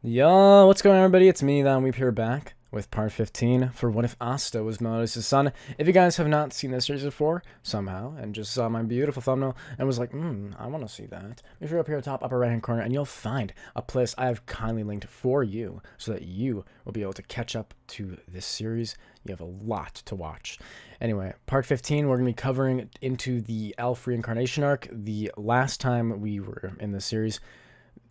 Yo, what's going on, everybody? It's me, That Weep, here back with part 15 for What If Asta Was Meliodas' son. If you guys have not seen this series before, somehow, and just saw my beautiful thumbnail and was like, I want to see that, make sure up here at the top upper right hand corner and you'll find a playlist I have kindly linked for you so that you will be able to catch up to this series. You have a lot to watch. Anyway, part 15, we're going to be covering into the elf reincarnation arc. The last time we were in this series,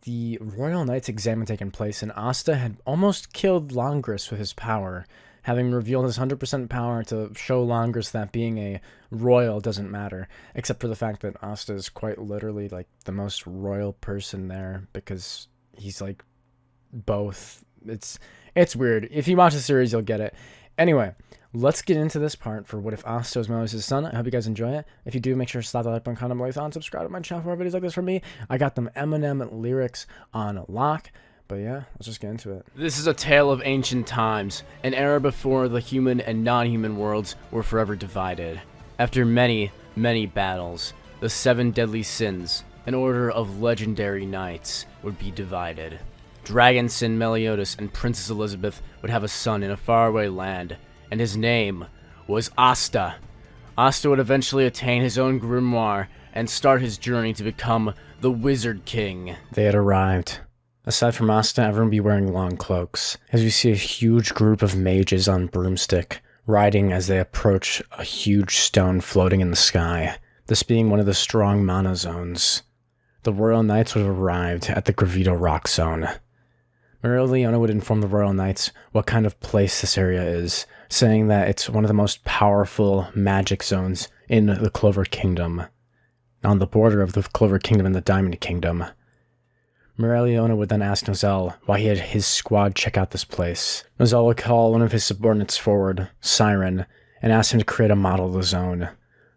the Royal Knight's exam had taken place, and Asta had almost killed Longris with his power, having revealed his 100% power to show Longris that being a royal doesn't matter, except for the fact that Asta is quite literally like the most royal person there, because he's like both. It's weird. If you watch the series, you'll get it. Anyway, let's get into this part for What If Asta Was Meliodas' son. I hope you guys enjoy it. If you do, make sure to slap the like button, comment below, and subscribe to my channel for more videos like this from me. I got them Eminem lyrics on lock. But yeah, let's just get into it. This is a tale of ancient times, an era before the human and non-human worlds were forever divided. After many, many battles, the 7 deadly sins, an order of legendary knights, would be divided. Dragon Sin Meliodas and Princess Elizabeth would have a son in a faraway land, and his name was Asta. Asta would eventually attain his own grimoire and start his journey to become the Wizard King. They had arrived. Aside from Asta, everyone would be wearing long cloaks, as you see a huge group of mages on broomstick, riding as they approach a huge stone floating in the sky, this being one of the strong mana zones. The Royal Knights would have arrived at the Gravito Rock Zone. Meliodas would inform the Royal Knights what kind of place this area is, saying that it's one of the most powerful magic zones in the Clover Kingdom, on the border of the Clover Kingdom and the Diamond Kingdom. Meliodas would then ask Nozel why he had his squad check out this place. Nozel would call one of his subordinates forward, Siren, and ask him to create a model of the zone.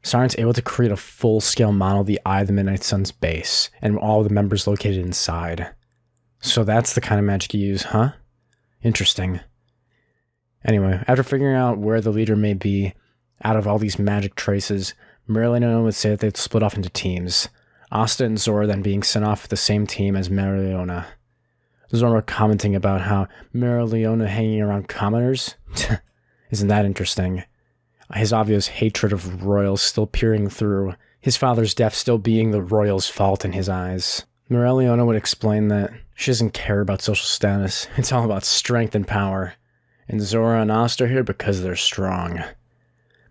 Siren's able to create a full-scale model of the Eye of the Midnight Sun's base, and all the members located inside. So that's the kind of magic you use, huh? Interesting. Anyway, after figuring out where the leader may be out of all these magic traces, Meliodas would say that they'd split off into teams. Asta and Zora then being sent off with the same team as Meliodas. Zora commenting about how Meliodas hanging around commoners? Isn't that interesting? His obvious hatred of royals still peering through, his father's death still being the royals' fault in his eyes. Meliodas would explain that she doesn't care about social status, it's all about strength and power. And Zora and Asta are here because they're strong.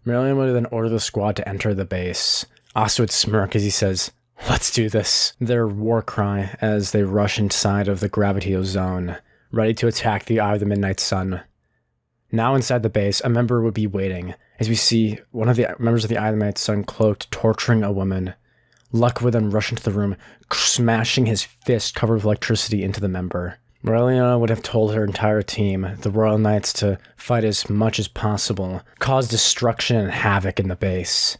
Meliodas would then order the squad to enter the base. Asta would smirk as he says, "Let's do this." Their war cry as they rush inside of the Gravito Zone, ready to attack the Eye of the Midnight Sun. Now inside the base, a member would be waiting, as we see one of the members of the Eye of the Midnight Sun cloaked, torturing a woman. Luck would then rush into the room, smashing his fist covered with electricity into the member. Meliodas would have told her entire team, the Royal Knights, to fight as much as possible, cause destruction and havoc in the base.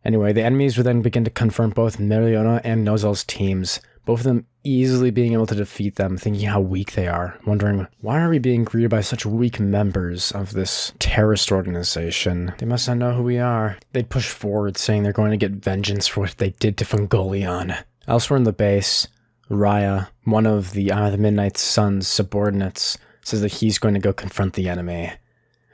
Anyway, the enemies would then begin to confront both Meliodas and Nozel's teams, both of them easily being able to defeat them, thinking how weak they are, wondering, why are we being greeted by such weak members of this terrorist organization? They must not know who we are. They'd push forward, saying they're going to get vengeance for what they did to Fungolion. Elsewhere in the base, Raya, one of the Eye of the Midnight Sun's subordinates, says that he's going to go confront the enemy.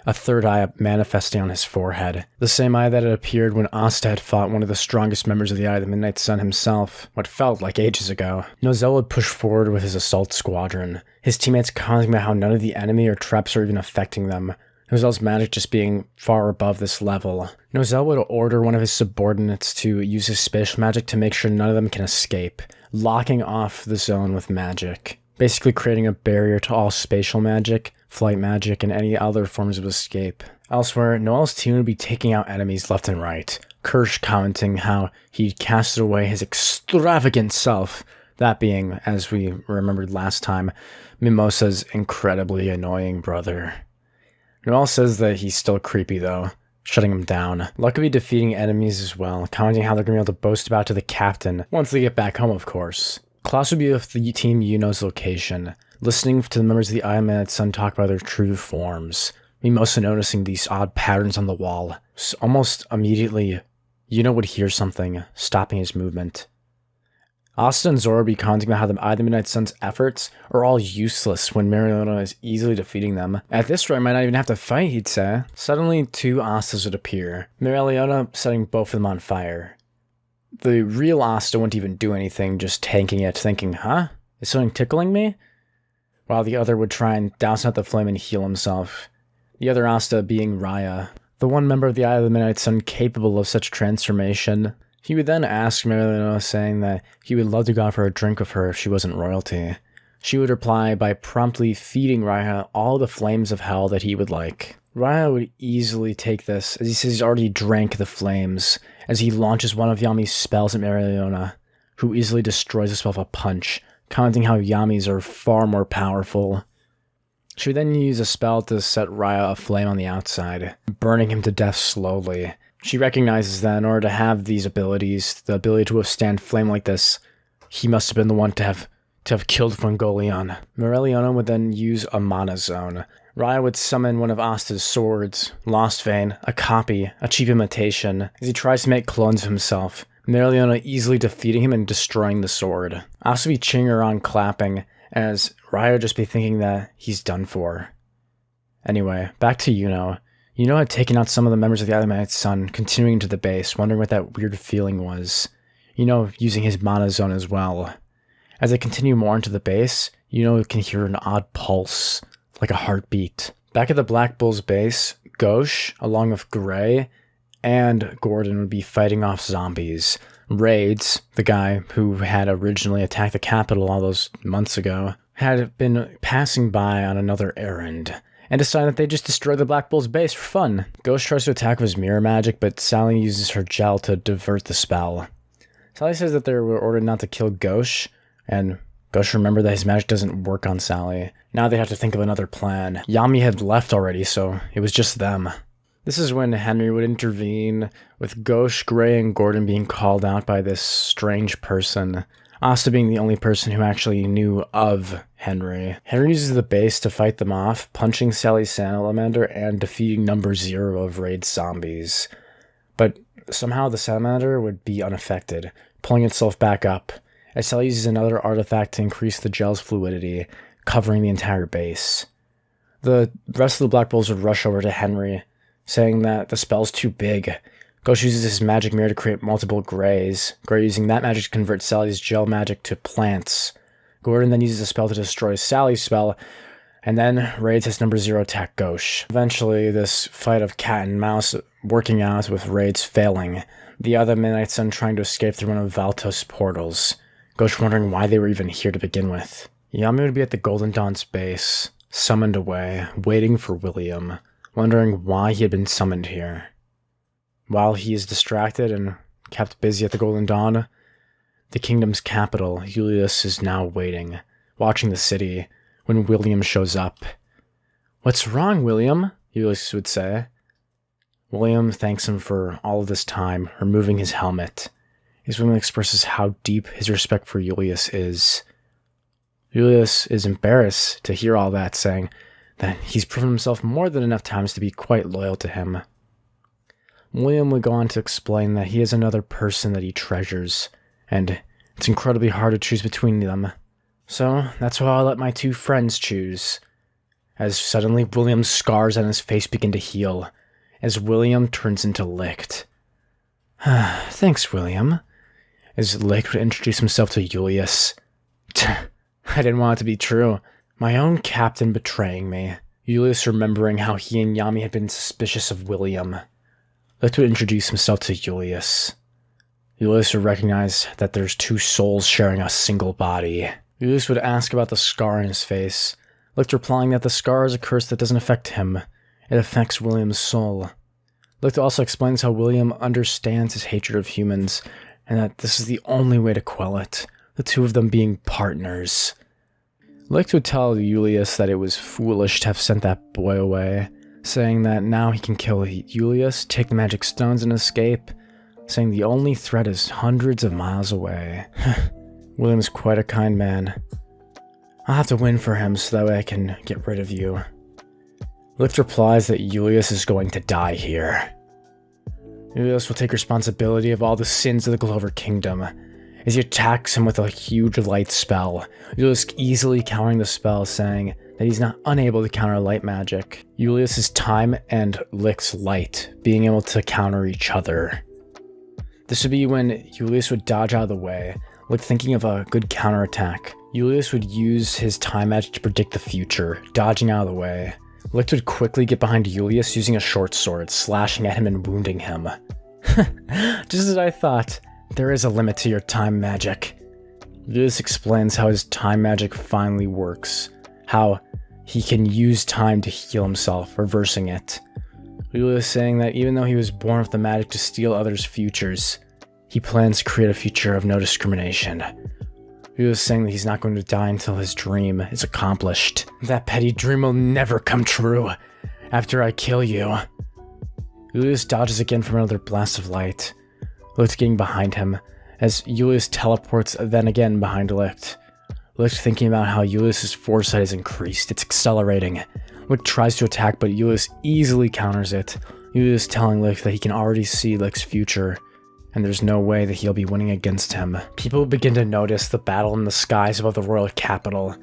A third eye manifesting on his forehead. The same eye that had appeared when Asta had fought one of the strongest members of the Eye of the Midnight Sun himself, what felt like ages ago. Nozel would push forward with his assault squadron, his teammates commenting about how none of the enemy or traps are even affecting them, Nozel's magic just being far above this level. Nozel would order one of his subordinates to use his spatial magic to make sure none of them can escape, locking off the zone with magic, basically creating a barrier to all spatial magic, flight magic, and any other forms of escape. Elsewhere, Noel's team would be taking out enemies left and right, Kirsch commenting how he'd casted away his extravagant self, that being, as we remembered last time, Mimosa's incredibly annoying brother. Noel says that he's still creepy though, shutting him down. Luckily defeating enemies as well, commenting how they're going to be able to boast about to the captain, once they get back home of course. Klaus would be with the Team Yuno's location, listening to the members of the Eye of the Midnight Sun talk about their true forms. Mimosa noticing these odd patterns on the wall. Almost immediately, Yuno would hear something, stopping his movement. Asta and Zora be commenting about how the Eye of the Midnight Sun's efforts are all useless when Meliodas is easily defeating them. At this rate, I might not even have to fight, he'd say. Suddenly, 2 Astas would appear, Meliodas setting both of them on fire. The real Asta wouldn't even do anything, just tanking it, thinking, huh? Is something tickling me? While the other would try and douse out the flame and heal himself. The other Asta being Raya, the one member of the Eye of the Midnight Sun capable of such transformation. He would then ask Meliodas, saying that he would love to go out for a drink with her if she wasn't royalty. She would reply by promptly feeding Raya all the flames of hell that he would like. Raya would easily take this, as he says he's already drank the flames, as he launches one of Yami's spells at Meliodas, who easily destroys the spell with a punch, commenting how Yami's are far more powerful. She would then use a spell to set Raya aflame on the outside, burning him to death slowly. She recognizes that in order to have these abilities, the ability to withstand flame like this, he must have been the one to have killed Fungolion. Meliodas would then use a mana zone. Raya would summon one of Asta's swords, Lost Vein, a copy, a cheap imitation, as he tries to make clones of himself, Meliodas easily defeating him and destroying the sword. Asta would be cheering her on, clapping, as Raya would just be thinking that he's done for. Anyway, back to Yuno. Yuno had taken out some of the members of the Eye of the Midnight Sun, continuing to the base, wondering what that weird feeling was. Yuno using his mana zone as well. As they continue more into the base, Yuno can hear an odd pulse, like a heartbeat. Back at the Black Bull's base, Gauche, along with Gray, and Gordon would be fighting off zombies. Raids, the guy who had originally attacked the capital all those months ago, had been passing by on another errand, and decided that they just destroy the Black Bull's base for fun. Ghost tries to attack with his mirror magic, but Sally uses her gel to divert the spell. Sally says that they were ordered not to kill Ghost, and Ghost remembered that his magic doesn't work on Sally. Now they have to think of another plan. Yami had left already, so it was just them. This is when Henry would intervene, with Ghost, Gray, and Gordon being called out by this strange person. Asta being the only person who actually knew of Henry. Henry uses the base to fight them off, punching Sally's salamander and defeating number 0 of Raid's zombies. But somehow the salamander would be unaffected, pulling itself back up, as Sally uses another artifact to increase the gel's fluidity, covering the entire base. The rest of the Black Bulls would rush over to Henry, saying that the spell's too big. Ghost uses his magic mirror to create multiple Grays, Gray using that magic to convert Sally's gel magic to plants. Gordon then uses a spell to destroy Sally's spell, and then Raids has number 0 attack Ghost. Eventually, this fight of cat and mouse working out with Raids failing, the other Midnight Sun trying to escape through one of Valtos' portals, Ghost wondering why they were even here to begin with. Yami would be at the Golden Dawn's base, summoned away, waiting for William, wondering why he had been summoned here. While he is distracted and kept busy at the Golden Dawn, the kingdom's capital, Julius, is now waiting, watching the city, when William shows up. "What's wrong, William?" Julius would say. William thanks him for all of this time, removing his helmet. His William expresses how deep his respect for Julius is. Julius is embarrassed to hear all that, saying that he's proven himself more than enough times to be quite loyal to him. William would go on to explain that he is another person that he treasures, and it's incredibly hard to choose between them. So that's why I'll let my 2 friends choose. As suddenly William's scars on his face begin to heal, as William turns into Licht. "Thanks, William," as Licht would introduce himself to Julius. I didn't want it to be true. My own captain betraying me. Julius remembering how he and Yami had been suspicious of William. Licht would introduce himself to Julius. Julius would recognize that there's 2 souls sharing a single body. Julius would ask about the scar on his face, Licht replying that the scar is a curse that doesn't affect him. It affects William's soul. Licht also explains how William understands his hatred of humans, and that this is the only way to quell it, the 2 of them being partners. Licht would tell Julius that it was foolish to have sent that boy away, saying that now he can kill Julius, take the magic stones, and escape, saying the only threat is hundreds of miles away. William is quite a kind man. I'll have to win for him so that way I can get rid of you. Licht replies that Julius is going to die here. Julius will take responsibility of all the sins of the Clover Kingdom, as he attacks him with a huge light spell. Julius easily countering the spell, saying that he's not unable to counter light magic. Julius's time and Licht's light being able to counter each other. This would be when Julius would dodge out of the way, Licht thinking of a good counterattack. Julius would use his time magic to predict the future, dodging out of the way. Licht would quickly get behind Julius using a short sword, slashing at him and wounding him. Just as I thought, there is a limit to your time magic. Julius explains how his time magic finally works, how he can use time to heal himself, reversing it. Julius saying that even though he was born with the magic to steal others' futures, he plans to create a future of no discrimination. Julius saying that he's not going to die until his dream is accomplished. That petty dream will never come true after I kill you. Julius dodges again from another blast of light. Licht getting behind him, as Julius teleports then again behind Licht. Licht thinking about how Julius's foresight is increased, it's accelerating. Licht tries to attack, but Julius easily counters it. Julius telling Licht that he can already see Licht's future, and there's no way that he'll be winning against him. People begin to notice the battle in the skies above the royal capital.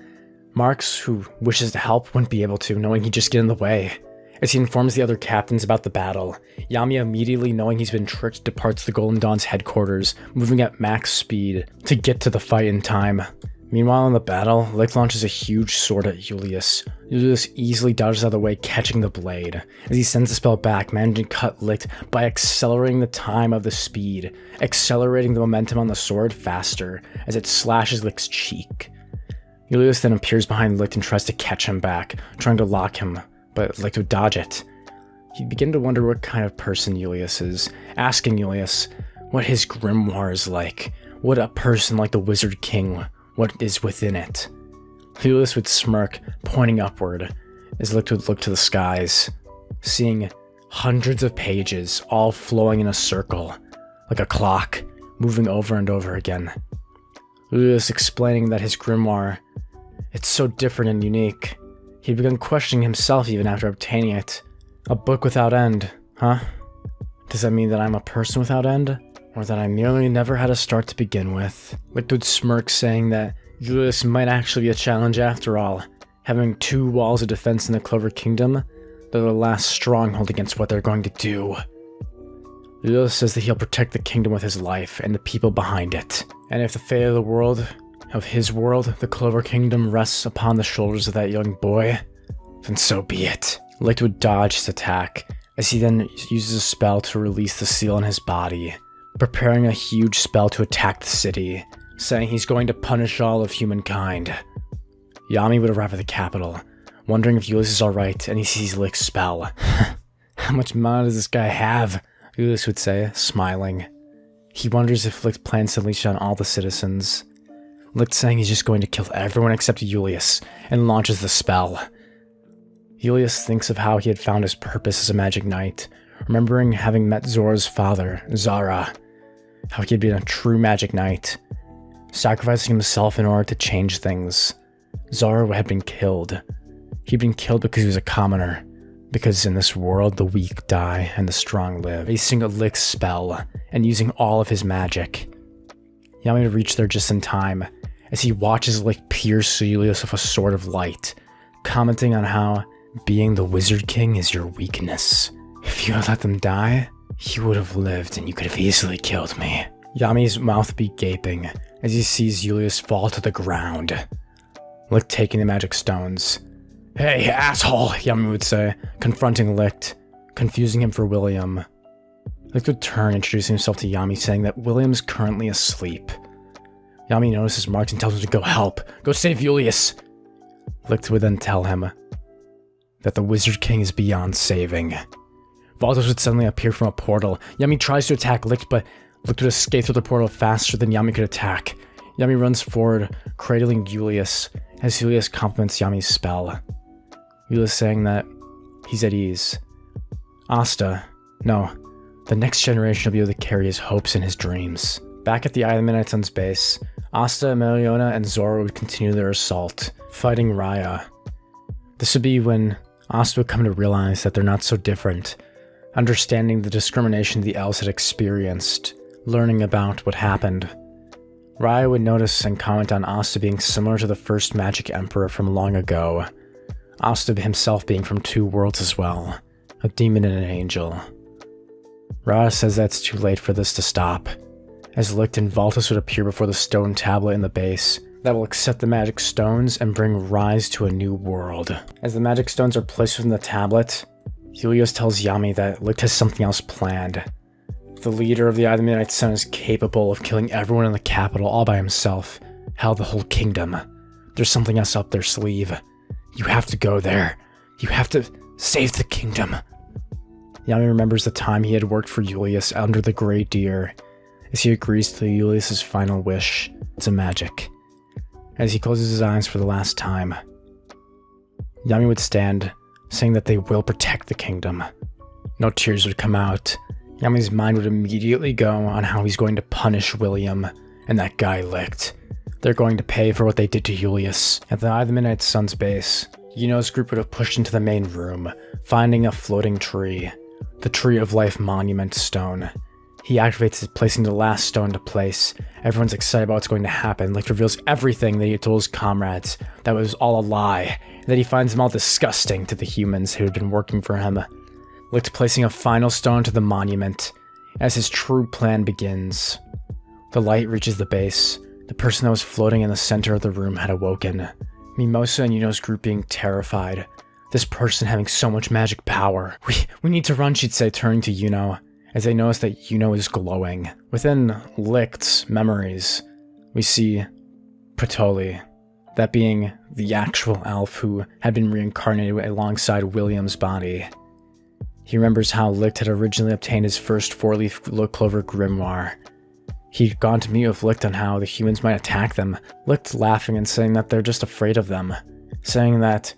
Marx, who wishes to help, wouldn't be able to, knowing he'd just get in the way. As he informs the other captains about the battle, Yami, immediately knowing he's been tricked, departs the Golden Dawn's headquarters, moving at max speed to get to the fight in time. Meanwhile in the battle, Licht launches a huge sword at Julius. Julius easily dodges out of the way, catching the blade. As he sends the spell back, managing to cut Licht by accelerating the time of the speed, accelerating the momentum on the sword faster as it slashes Licht's cheek. Julius then appears behind Licht and tries to catch him back, trying to lock him, but Licht would dodge it. He'd begin to wonder what kind of person Julius is, asking Julius what his grimoire is like, what a person like the Wizard King, what is within it. Julius would smirk, pointing upward, as Licht would look to the skies, seeing hundreds of pages all flowing in a circle, like a clock, moving over and over again. Julius explaining that his grimoire, it's so different and unique. He'd begun questioning himself even after obtaining it. A book without end, huh? Does that mean that I'm a person without end? Or that I merely never had a start to begin with? Licht would smirk, saying that Julius might actually be a challenge after all, having 2 walls of defense in the Clover Kingdom. They're the last stronghold against what they're going to do. Julius says that he'll protect the kingdom with his life and the people behind it. And if the fate of the world, of his world, the Clover Kingdom, rests upon the shoulders of that young boy, then so be it. Licht would dodge his attack, as he then uses a spell to release the seal in his body, preparing a huge spell to attack the city, saying he's going to punish all of humankind. Yami would arrive at the capital, wondering if Julius is alright, and he sees Licht's spell. How much mana does this guy have? Julius would say, smiling. He wonders if Licht plans to unleash on all the citizens. Licht saying he's just going to kill everyone except Julius, and launches the spell. Julius thinks of how he had found his purpose as a magic knight, remembering having met Zora's father, Zara, how he had been a true magic knight, sacrificing himself in order to change things. Zara had been killed. He'd been killed because he was a commoner, because in this world the weak die and the strong live. Facing Licht's spell, and using all of his magic. Yami would reach there just in time, as he watches Licht pierce Julius with a sword of light, commenting on how being the Wizard King is your weakness. If you had let them die, you would have lived and you could have easily killed me. Yami's mouth be gaping as he sees Julius fall to the ground. Licht taking the magic stones. Hey, asshole, Yami would say, confronting Licht, confusing him for William. Licht would turn, introducing himself to Yami, saying that William's currently asleep. Yami notices Marx and tells him to go help. Go save Julius! Licht would then tell him that the Wizard King is beyond saving. Valdos would suddenly appear from a portal. Yami tries to attack Licht, but Licht would escape through the portal faster than Yami could attack. Yami runs forward, cradling Julius, as Julius compliments Yami's spell. Julius saying that he's at ease. Asta, no, the next generation will be able to carry his hopes and his dreams. Back at the Eye of the Midnight Sun's base, Asta, Meliodas, and Zora would continue their assault, fighting Raya. This would be when Asta would come to realize that they're not so different, understanding the discrimination the elves had experienced, learning about what happened. Raya would notice and comment on Asta being similar to the first magic emperor from long ago. Asta himself being from two worlds as well, a demon and an angel. Raya says that it's too late for this to stop, as Licht and Valtos would appear before the stone tablet in the base that will accept the magic stones and bring Rise to a new world. As the magic stones are placed within the tablet, Julius tells Yami that Licht has something else planned. The leader of the Eye of the Midnight Sun is capable of killing everyone in the capital all by himself. Hell, the whole kingdom. There's something else up their sleeve. You have to go there. You have to save the kingdom. Yami remembers the time he had worked for Julius under the Great Deer, as he agrees to Julius's final wish. It's a magic. As he closes his eyes for the last time, Yami would stand, saying that they will protect the kingdom. No tears would come out. Yami's mind would immediately go on how he's going to punish William and that guy Licht. They're going to pay for what they did to Julius. At the Eye of the Midnight Sun's base, Yuno's group would have pushed into the main room, finding a floating tree, the Tree of Life Monument Stone. He activates it, placing the last stone into place. Everyone's excited about what's going to happen. Licht reveals everything that he told his comrades, that was all a lie, and that he finds them all disgusting to the humans who had been working for him. Licht placing a final stone to the monument, as his true plan begins. The light reaches the base. The person that was floating in the center of the room had awoken. Mimosa and Yuno's group being terrified. This person having so much magic power. We need to run, she'd say, turning to Yuno, as they notice that Yuno is glowing. Within Licht's memories, we see Patoli, that being the actual elf who had been reincarnated alongside William's body. He remembers how Licht had originally obtained his first four-leaf clover grimoire. He'd gone to meet with Licht on how the humans might attack them, Licht laughing and saying that they're just afraid of them, saying that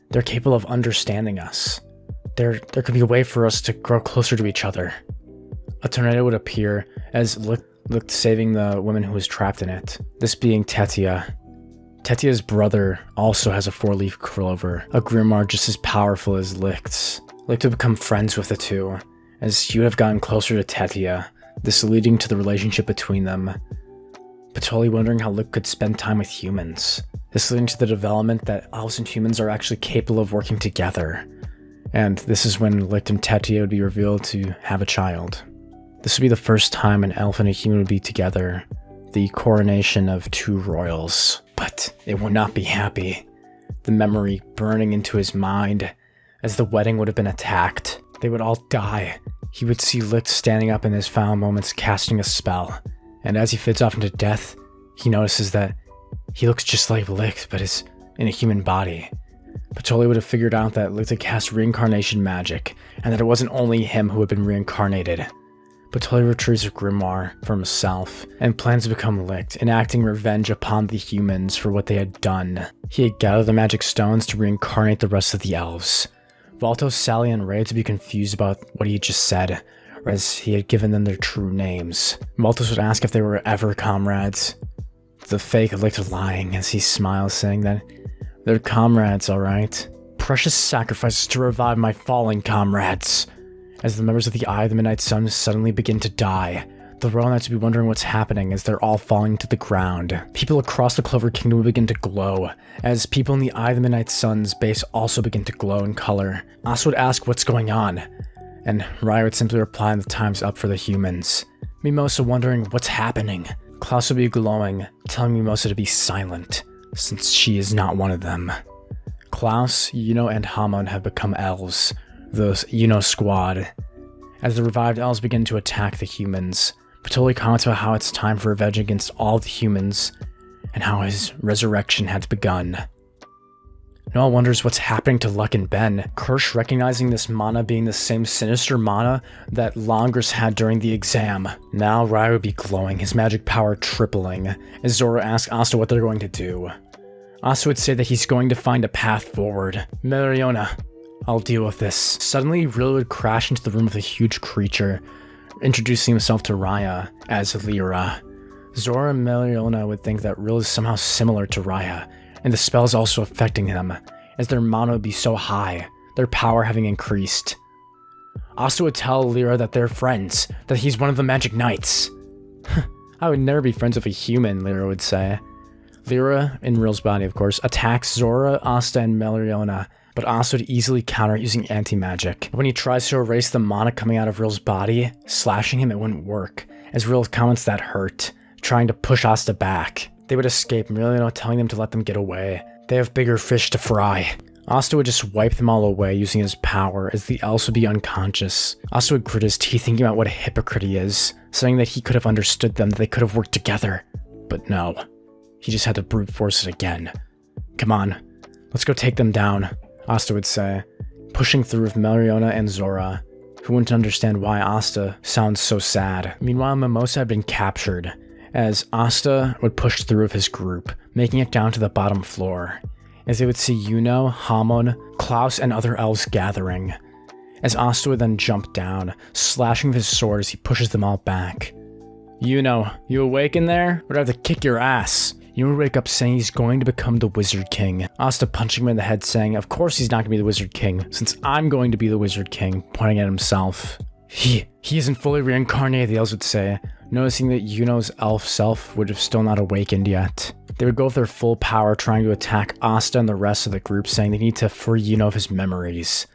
they're capable of understanding us. There could be a way for us to grow closer to each other. A tornado would appear as Licht saving the woman who was trapped in it, this being Tetia. Tetia's brother also has a four-leaf clover, a grimoire just as powerful as Licht's. Licht would become friends with the two, as he would have gotten closer to Tetia, this leading to the relationship between them. Patoli wondering how Licht could spend time with humans, this leading to the development that elves and humans are actually capable of working together. And this is when Licht and Tetia would be revealed to have a child. This would be the first time an elf and a human would be together, the coronation of two royals. But it would not be happy. The memory burning into his mind, as the wedding would have been attacked. They would all die. He would see Licht standing up in his final moments casting a spell, and as he fades off into death, he notices that he looks just like Licht, but is in a human body. Patoli would have figured out that Licht had cast reincarnation magic, and that it wasn't only him who had been reincarnated. Patoli retrieves a grimoire for himself, and plans to become Licht, enacting revenge upon the humans for what they had done. He had gathered the magic stones to reincarnate the rest of the elves. Valtos, Sally, and Ray to be confused about what he had just said, as he had given them their true names. Valtos would ask if they were ever comrades. The fake Licht lying as he smiles, saying that they're comrades, alright. Precious sacrifices to revive my fallen comrades. As the members of the Eye of the Midnight Sun suddenly begin to die, the Royal Knights would be wondering what's happening as they're all falling to the ground. People across the Clover Kingdom would begin to glow, as people in the Eye of the Midnight Sun's base also begin to glow in color. Asta would ask what's going on, and Raya would simply reply that the time's up for the humans. Mimosa wondering what's happening. Klaus would be glowing, telling Mimosa to be silent, since she is not one of them. Klaus, Yuno, and Hamon have become elves, the Yuno squad. As the revived elves begin to attack the humans, Patoli comments about how it's time for revenge against all the humans, and how his resurrection had begun. Noah wonders what's happening to Luck and Ben, Kirsch recognizing this mana being the same sinister mana that Longris had during the exam. Now Raya would be glowing, his magic power tripling, as Zora asks Asta what they're going to do. Asta would say that he's going to find a path forward. Meliodas, I'll deal with this. Suddenly, Rilla would crash into the room with a huge creature, introducing himself to Raya as Lyra. Zora and Meliodas would think that Rilla is somehow similar to Raya, and the spell is also affecting them, as their mana would be so high, their power having increased. Asta would tell Lyra that they're friends, that he's one of the Magic Knights. I would never be friends with a human, Lyra would say. Lyra, in Real's body of course, attacks Zora, Asta, and Meliodas, but Asta would easily counter using anti-magic. When he tries to erase the mana coming out of Real's body, slashing him, it wouldn't work, as Real comments that hurt, trying to push Asta back. They would escape, Meliodas telling them to let them get away. They have bigger fish to fry. Asta would just wipe them all away using his power, as the elves would be unconscious. Asta would grit his teeth thinking about what a hypocrite he is, saying that he could have understood them, that they could have worked together. But no. He just had to brute force it again. Come on, let's go take them down, Asta would say, pushing through with Meliodas and Zora, who wouldn't understand why Asta sounds so sad. Meanwhile, Mimosa had been captured, as Asta would push through with his group, making it down to the bottom floor, as they would see Yuno, Hamon, Klaus, and other elves gathering, as Asta would then jump down, slashing with his sword as he pushes them all back. Yuno, you awake in there? Or do I have to kick your ass? Yuno would wake up saying he's going to become the Wizard King. Asta punching him in the head saying, of course he's not going to be the Wizard King, since I'm going to be the Wizard King, pointing at himself. He isn't fully reincarnated, the elves would say, noticing that Yuno's elf self would have still not awakened yet. They would go with their full power trying to attack Asta and the rest of the group, saying they need to free Yuno of his memories.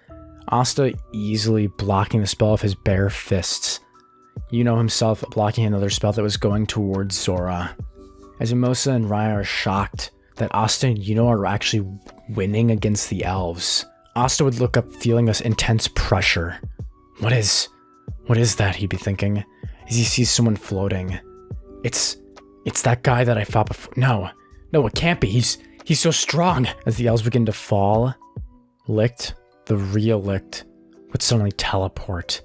Asta easily blocking the spell of his bare fists. Yuno himself blocking another spell that was going towards Zora. As Mimosa and Raya are shocked that Asta and Yuno are actually winning against the elves. Asta would look up feeling this intense pressure. What is that, he'd be thinking, as he sees someone floating. It's that guy that I fought before. No, it can't be. He's so strong. As the elves begin to fall, Licht, the real Licht, would suddenly teleport,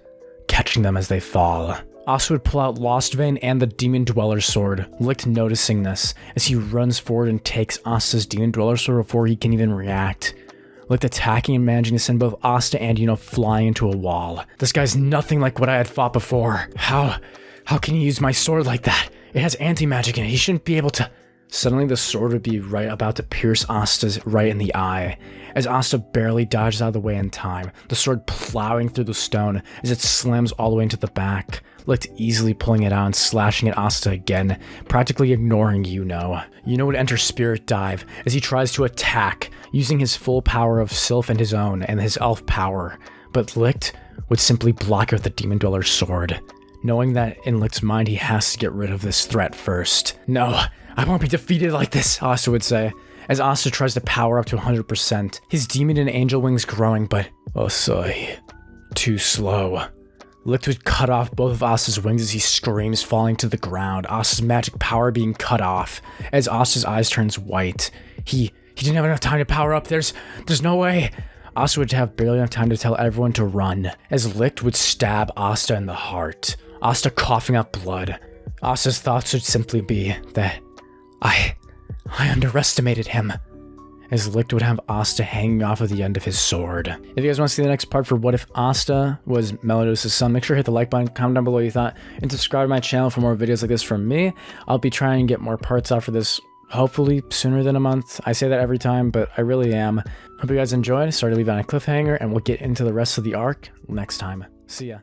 catching them as they fall. Asta would pull out Lost Vein and the Demon Dweller Sword, Licht noticing this, as he runs forward and takes Asta's Demon Dweller Sword before he can even react. Licht attacking and managing to send both Asta and Yuno flying into a wall. This guy's nothing like what I had fought before. How can he use my sword like that? It has anti-magic in it, he shouldn't be able to... Suddenly the sword would be right about to pierce Asta's right in the eye. As Asta barely dodges out of the way in time, the sword plowing through the stone as it slams all the way into the back. Licht easily pulling it out and slashing at Asta again, practically ignoring Yuno. Yuno would enter Spirit Dive as he tries to attack, using his full power of Sylph and his own and his elf power, but Licht would simply block it with the Demon Dweller's sword, knowing that in Licht's mind he has to get rid of this threat first. No, I won't be defeated like this, Asta would say, as Asta tries to power up to 100%, his demon and angel wings growing, but Osoi, too slow. Licht would cut off both of Asta's wings as he screams, falling to the ground, Asta's magic power being cut off, as Asta's eyes turns white. He didn't have enough time to power up, there's no way. Asta would have barely enough time to tell everyone to run, as Licht would stab Asta in the heart, Asta coughing up blood. Asta's thoughts would simply be that I underestimated him, as Licht would have Asta hanging off of the end of his sword. If you guys want to see the next part for What If Asta Was Meliodas' son, make sure to hit the like button, comment down below what you thought, and subscribe to my channel for more videos like this from me. I'll be trying to get more parts out for this, hopefully sooner than a month. I say that every time, but I really am. Hope you guys enjoyed. Sorry to leave it on a cliffhanger, and we'll get into the rest of the arc next time. See ya.